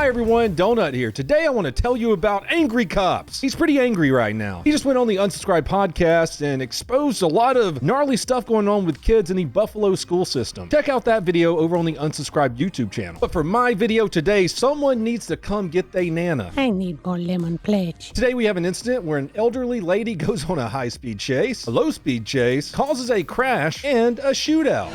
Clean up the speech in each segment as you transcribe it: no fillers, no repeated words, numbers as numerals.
Hi everyone, Donut here. Today I want to tell you about Angry Cops. He's pretty angry right now. He just went on the Unsubscribed podcast and exposed a lot of gnarly stuff going on with kids in the Buffalo school system. Check out that video over on the Unsubscribed YouTube channel. But for my video today, someone needs to come get they nana. I need more lemon pledge. Today we have an incident where an elderly lady goes on a high-speed chase, a low-speed chase, causes a crash, and a shootout.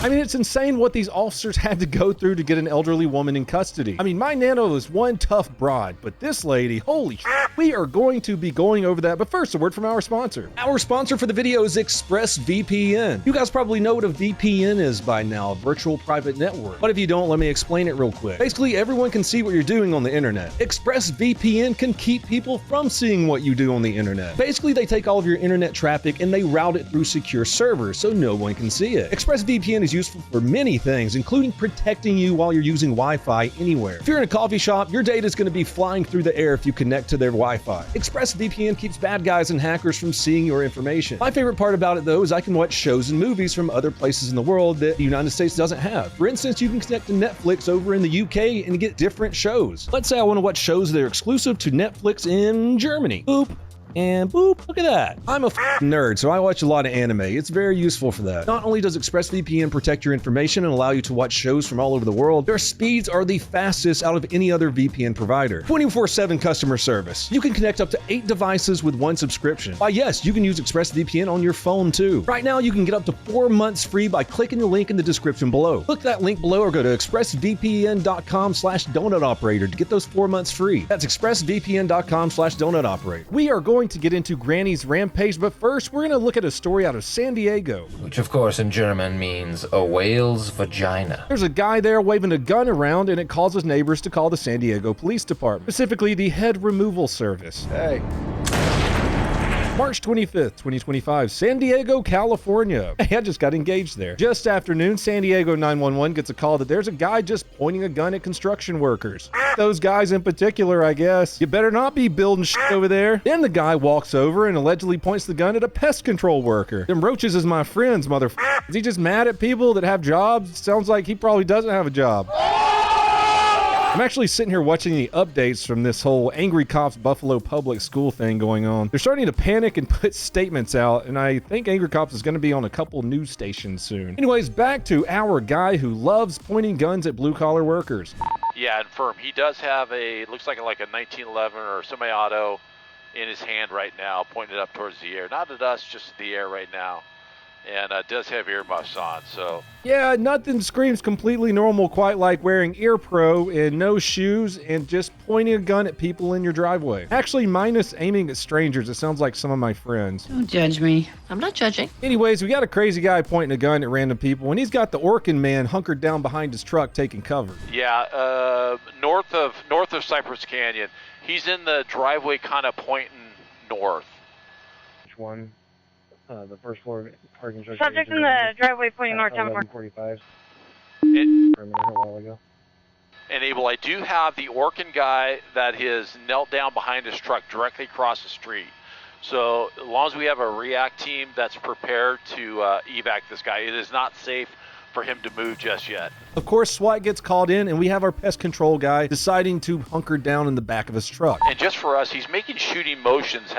I mean, it's insane what these officers had to go through to get an elderly woman in custody. I mean, my nana was one tough broad, but this lady, holy shit. We are going to be going over that, but first, a word from our sponsor. Our sponsor for the video is ExpressVPN. You guys probably know what a VPN is by now, a virtual private network. But if you don't, let me explain it real quick. Basically, everyone can see what you're doing on the internet. ExpressVPN can keep people from seeing what you do on the internet. Basically, they take all of your internet traffic and they route it through secure servers so no one can see it. ExpressVPN is useful for many things, including protecting you while you're using Wi-Fi anywhere. If you're in a coffee shop, your data is going to be flying through the air if you connect to their Wi-Fi. ExpressVPN keeps bad guys and hackers from seeing your information. My favorite part about it, though, is I can watch shows and movies from other places in the world that the United States doesn't have. For instance, you can connect to Netflix over in the UK and get different shows. Let's say I want to watch shows that are exclusive to Netflix in Germany. Boop. And boop, look at that. I'm a nerd, so I watch a lot of anime. It's very useful for that. Not only does ExpressVPN protect your information and allow you to watch shows from all over the world, their speeds are the fastest out of any other VPN provider. 24/7 customer service. You can connect up to 8 devices with one subscription. Why, yes, you can use ExpressVPN on your phone too. Right now, you can get up to 4 months free by clicking the link in the description below. Click that link below or go to expressvpn.com/donutoperator to get those 4 months free. That's expressvpn.com/donutoperator. We are going to get into Granny's rampage, but first we're going to look at a story out of San Diego. Which of course in German means a whale's vagina. There's a guy there waving a gun around and it causes neighbors to call the San Diego Police Department, specifically the Head Removal Service. Hey. March 25th, 2025, San Diego, California. Hey, I just got engaged there. Just after noon, San Diego 911 gets a call that there's a guy just pointing a gun at construction workers. Those guys in particular, I guess. You better not be building shit over there. Then the guy walks over and allegedly points the gun at a pest control worker. Them roaches is my friends, motherfucker. Is he just mad at people that have jobs? Sounds like he probably doesn't have a job. I'm actually sitting here watching the updates from this whole Angry Cops Buffalo public school thing going on. They're starting to panic and put statements out, and I think Angry Cops is going to be on a couple news stations soon. Anyways, back to our guy who loves pointing guns at blue-collar workers. Yeah, confirm. He does have looks like a 1911 or semi-auto in his hand right now, pointed up towards the air. Not at us, just the air right now. And does have earmuffs on, so. Yeah, nothing screams completely normal quite like wearing ear pro and no shoes and just pointing a gun at people in your driveway. Actually, minus aiming at strangers, it sounds like some of my friends. Don't judge me. I'm not judging. Anyways, we got a crazy guy pointing a gun at random people, and he's got the Orkin man hunkered down behind his truck taking cover. Yeah, north of Cypress Canyon. He's in the driveway kind of pointing north. Which one? The first floor parking structure. Subject in the driveway pointing north, 11:45. A while ago. And Abel, I do have the Orkin guy that has knelt down behind his truck directly across the street. So as long as we have a react team that's prepared to evac this guy, it is not safe for him to move just yet. Of course, SWAT gets called in, and we have our pest control guy deciding to hunker down in the back of his truck. And just for us, he's making shooting motions.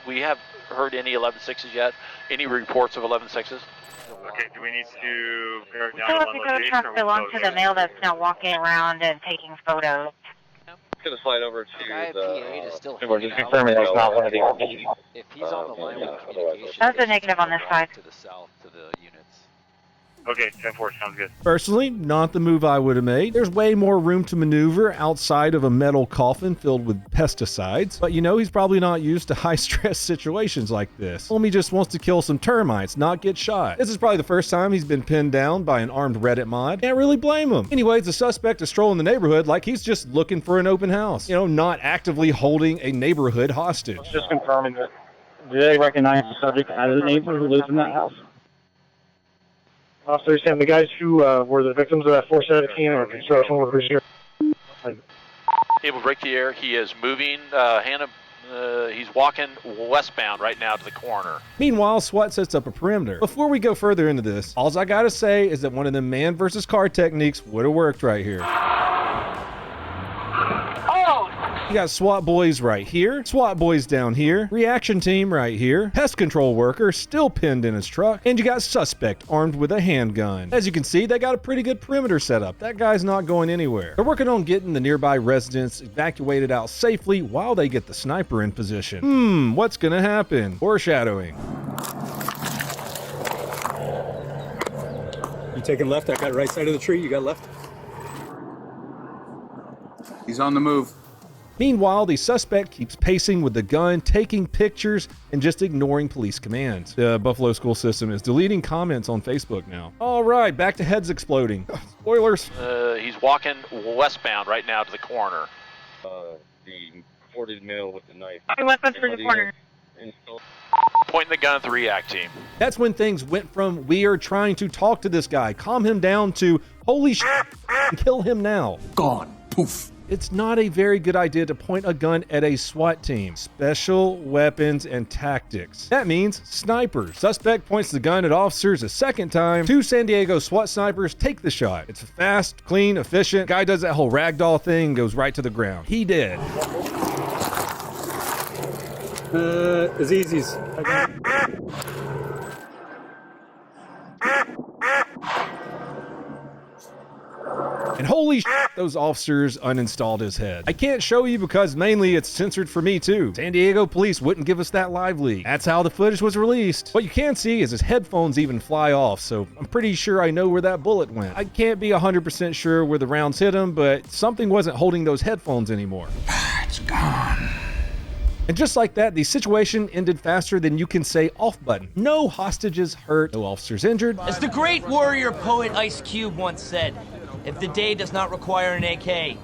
We have heard any 11.6s yet? Any reports of 11.6s? Okay, do we need to bear down So to if one we go location? truck belongs to the male that's now walking around and taking photos. Gonna slide over to We're just confirming that's not one of the If he's on the line with communication, That's a negative on this side. to the south to the units. Okay, 10-4, sounds good. Personally, not the move I would have made. There's way more room to maneuver outside of a metal coffin filled with pesticides. But you know, he's probably not used to high-stress situations like this. Homie just wants to kill some termites, not get shot. This is probably the first time he's been pinned down by an armed Reddit mod. Can't really blame him. Anyways, the suspect is strolling the neighborhood like he's just looking for an open house. You know, not actively holding a neighborhood hostage. Just confirming that. Do they recognize the subject as a neighbor who lives in that house? Officer Sam, the guys who were the victims of that 417 are construction workers here. Able to break the air. He is moving. Hannah, He's walking westbound right now to the corner. Meanwhile, SWAT sets up a perimeter. Before we go further into this, all I gotta say is that one of the man versus car techniques would have worked right here. You got SWAT boys right here, SWAT boys down here, reaction team right here, pest control worker still pinned in his truck, and you got suspect armed with a handgun. As you can see, they got a pretty good perimeter set up. That guy's not going anywhere. They're working on getting the nearby residents evacuated out safely while they get the sniper in position. What's gonna happen? Foreshadowing. You taking left? I got right side of the tree. You got left? He's on the move. Meanwhile, the suspect keeps pacing with the gun, taking pictures, and just ignoring police commands. The Buffalo school system is deleting comments on Facebook now. All right, back to heads exploding. Spoilers. He's walking westbound right now to the corner. The 40 mil with the knife. I went through the corner. Pointing the gun at the react team. That's when things went from we are trying to talk to this guy, calm him down, to holy shit, kill him now. Gone. Poof. It's not a very good idea to point a gun at a SWAT team. Special weapons and tactics. That means snipers. Suspect points the gun at officers a second time. 2 San Diego SWAT snipers take the shot. It's fast, clean, efficient. Guy does that whole ragdoll thing, goes right to the ground. He dead. Azizis. And holy shit, those officers uninstalled his head. I can't show you because mainly it's censored for me too. San Diego police wouldn't give us that live leak. That's how the footage was released. What you can see is his headphones even fly off, so I'm pretty sure I know where that bullet went. I can't be 100% sure where the rounds hit him, but something wasn't holding those headphones anymore. It's gone. And just like that, the situation ended faster than you can say off button. No hostages hurt, no officers injured. As the great warrior poet Ice Cube once said, if the day does not require an AK,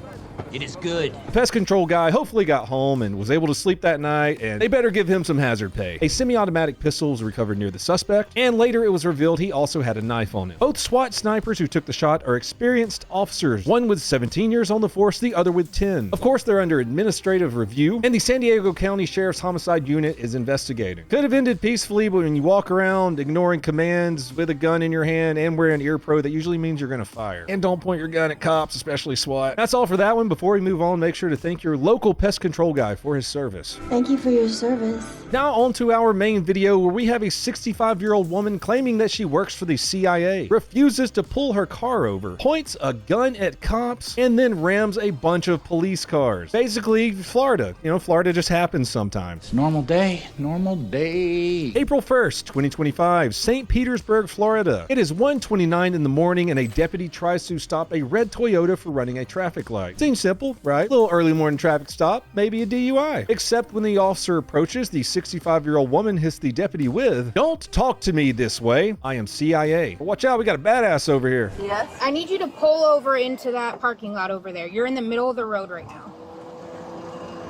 it is good. The pest control guy hopefully got home and was able to sleep that night, and they better give him some hazard pay. A semi-automatic pistol was recovered near the suspect, and later it was revealed he also had a knife on him. Both SWAT snipers who took the shot are experienced officers, one with 17 years on the force, the other with 10. Of course, they're under administrative review, and the San Diego County Sheriff's Homicide Unit is investigating. Could have ended peacefully, but when you walk around ignoring commands with a gun in your hand and wearing ear pro, that usually means you're gonna fire. And don't point your gun at cops, especially SWAT. That's all for that one. Before we move on, make sure to thank your local pest control guy for his service. Thank you for your service. Now on to our main video, where we have a 65-year-old woman claiming that she works for the CIA, refuses to pull her car over, points a gun at cops, and then rams a bunch of police cars. Basically, Florida. You know, Florida just happens sometimes. Normal day. Normal day. April 1st, 2025, St. Petersburg, Florida. It is 1:29 in the morning and a deputy tries to stop a red Toyota for running a traffic light. Seems simple, right? Little early morning traffic stop, maybe a DUI. Except when the officer approaches, the 65-year-old woman hits the deputy with, "Don't talk to me this way. I am CIA." Watch out, we got a badass over here. Yes? I need you to pull over into that parking lot over there. You're in the middle of the road right now.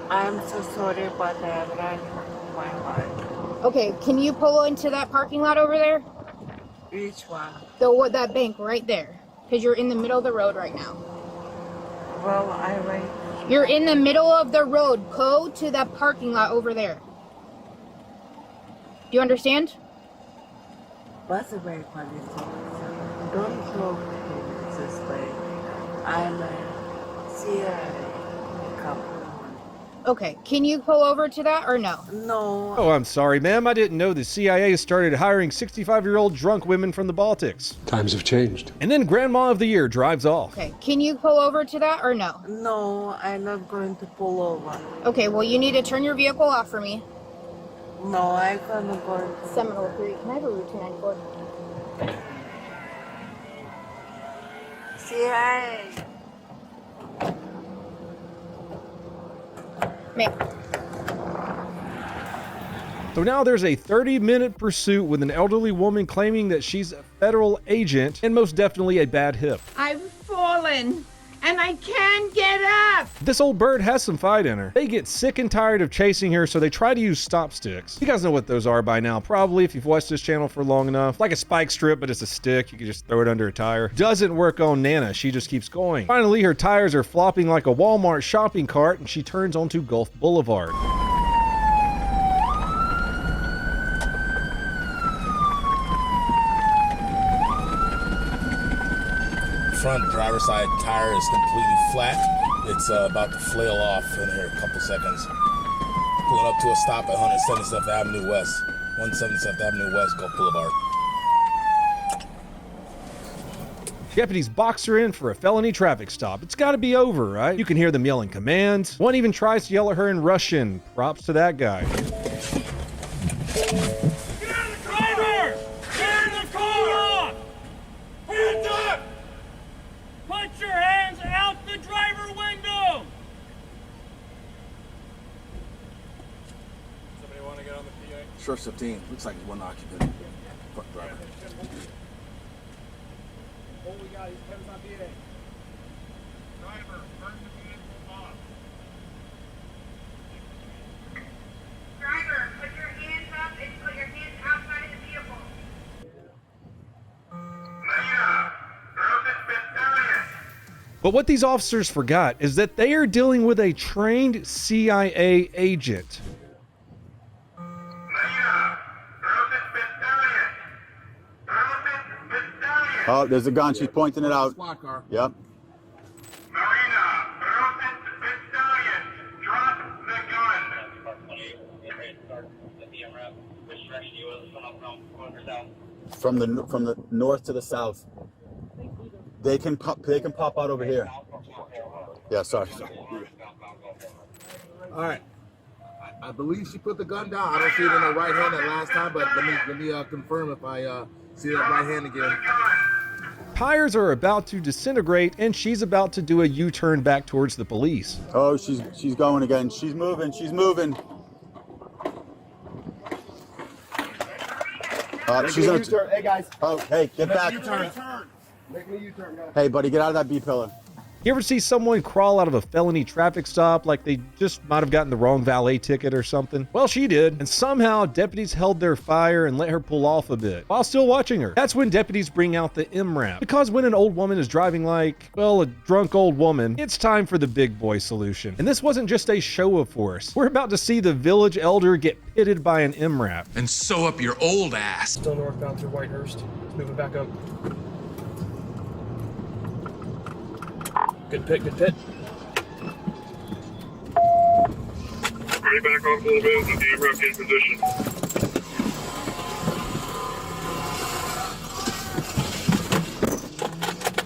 I'm so sorry about that. I know my heart. Okay, can you pull into that parking lot over there? Which one? That bank right there. Because you're in the middle of the road right now. Well, I wait. You're in the middle of the road. Go to that parking lot over there. Do you understand? What's the way, police officer? Don't talk to me this way. I'm a CIA couple. Okay, can you pull over to that or no? No. Oh, I'm sorry, ma'am. I didn't know the CIA started hiring 65-year-old drunk women from the Baltics. Times have changed. And then Grandma of the Year drives off. Okay, can you pull over to that or no? No, I'm not going to pull over. Okay, well, you need to turn your vehicle off for me. No, I'm gonna go. Seminole 3. Can I have a Route 294? CIA. So now there's a 30-minute pursuit with an elderly woman claiming that she's a federal agent and most definitely a bad hip. I've fallen and I can't get up. This old bird has some fight in her. They get sick and tired of chasing her, so they try to use stop sticks. You guys know what those are by now, probably, if you've watched this channel for long enough. Like a spike strip, but it's a stick. You can just throw it under a tire. Doesn't work on Nana. She just keeps going. Finally, her tires are flopping like a Walmart shopping cart, and she turns onto Gulf Boulevard. front driver's side tire is completely flat. It's about to flail off in here a couple seconds. Pulling up to a stop at 177th Avenue West. 177th Avenue West, Gulf Boulevard. Deputies box her in for a felony traffic stop. It's gotta be over, right? You can hear them yelling commands. One even tries to yell at her in Russian. Props to that guy. Driver! Turn the car off! Hands up! Put your hands out the driver window! Somebody want to get on the PA? Short 15. Looks like one occupant. Fuck driver. All we got is heads on PA. Driver, turn the vehicle off. Driver, put your hands up and put your hands outside of the vehicle. But what these officers forgot is that they are dealing with a trained CIA agent. Oh, there's a gun. She's pointing it out. Yep. From the north to the south. They can pop out over here. Yeah, sorry. All right. I believe she put the gun down. I don't see it in her right hand that last time, but let me confirm if I see it in her right hand again. Tires are about to disintegrate, and she's about to do a U-turn back towards the police. Oh, she's going again. She's moving. She's moving. She's gonna U-turn. Hey guys. Oh, hey, get back. Make me U-turn, guys. Hey, buddy, get out of that B-pillar. You ever see someone crawl out of a felony traffic stop like they just might have gotten the wrong valet ticket or something? Well, she did, and somehow deputies held their fire and let her pull off a bit while still watching her. That's when deputies bring out the MRAP, because when an old woman is driving like, well, a drunk old woman, it's time for the big boy solution. And this wasn't just a show of force. We're about to see the village elder get pitted by an MRAP. And sew up your old ass. Still northbound through Whitehurst. It's moving back up. Good pit, good pit. Ready back off a little bit with the MRAP in position.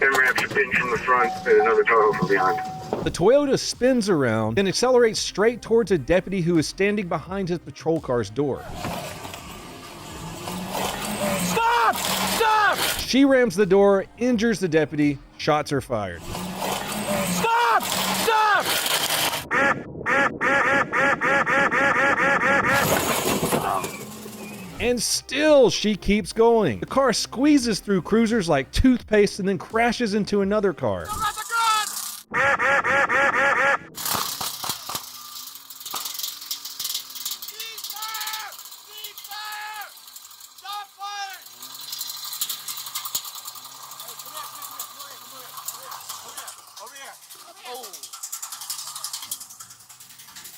MRAP should ping from the front and another Tahoe from behind. The Toyota spins around and accelerates straight towards a deputy who is standing behind his patrol car's door. Stop! Stop! She rams the door, injures the deputy, shots are fired. Stop! Stop! And still she keeps going. The car squeezes through cruisers like toothpaste and then crashes into another car.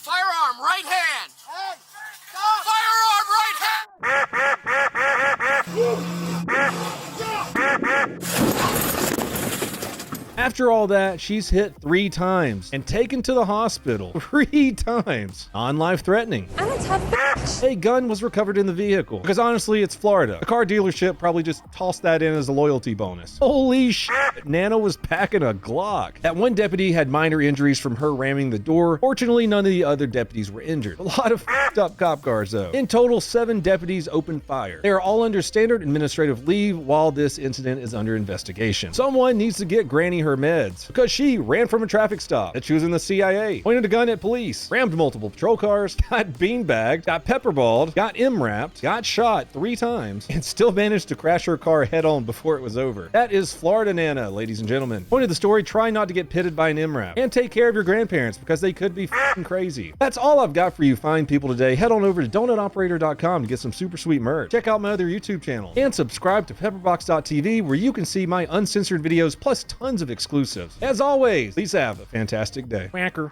Firearm, right hand! Hey, stop! Firearm, right hand! After all that, she's hit 3 times and taken to the hospital 3 times. Non-life threatening. I'm a tough bitch. A gun was recovered in the vehicle because honestly, it's Florida. The car dealership probably just tossed that in as a loyalty bonus. Holy shit, Nana was packing a Glock. That one deputy had minor injuries from her ramming the door. Fortunately, none of the other deputies were injured. A lot of f***ed up cop cars though. In total, 7 deputies opened fire. They are all under standard administrative leave while this incident is under investigation. Someone needs to get Granny her meds because she ran from a traffic stop, that she was in the CIA, pointed a gun at police, rammed multiple patrol cars, got beanbagged, got pepperballed, got MRAP'd, got shot 3 times, and still managed to crash her car head on before it was over. That is Florida Nana, ladies and gentlemen. Point of the story, try not to get pitted by an MRAP, and take care of your grandparents because they could be f***ing crazy. That's all I've got for you fine people today. Head on over to donutoperator.com to get some super sweet merch. Check out my other YouTube channel, and subscribe to pepperbox.tv where you can see my uncensored videos plus tons of exclusives. As always, please have a fantastic day. Whacker.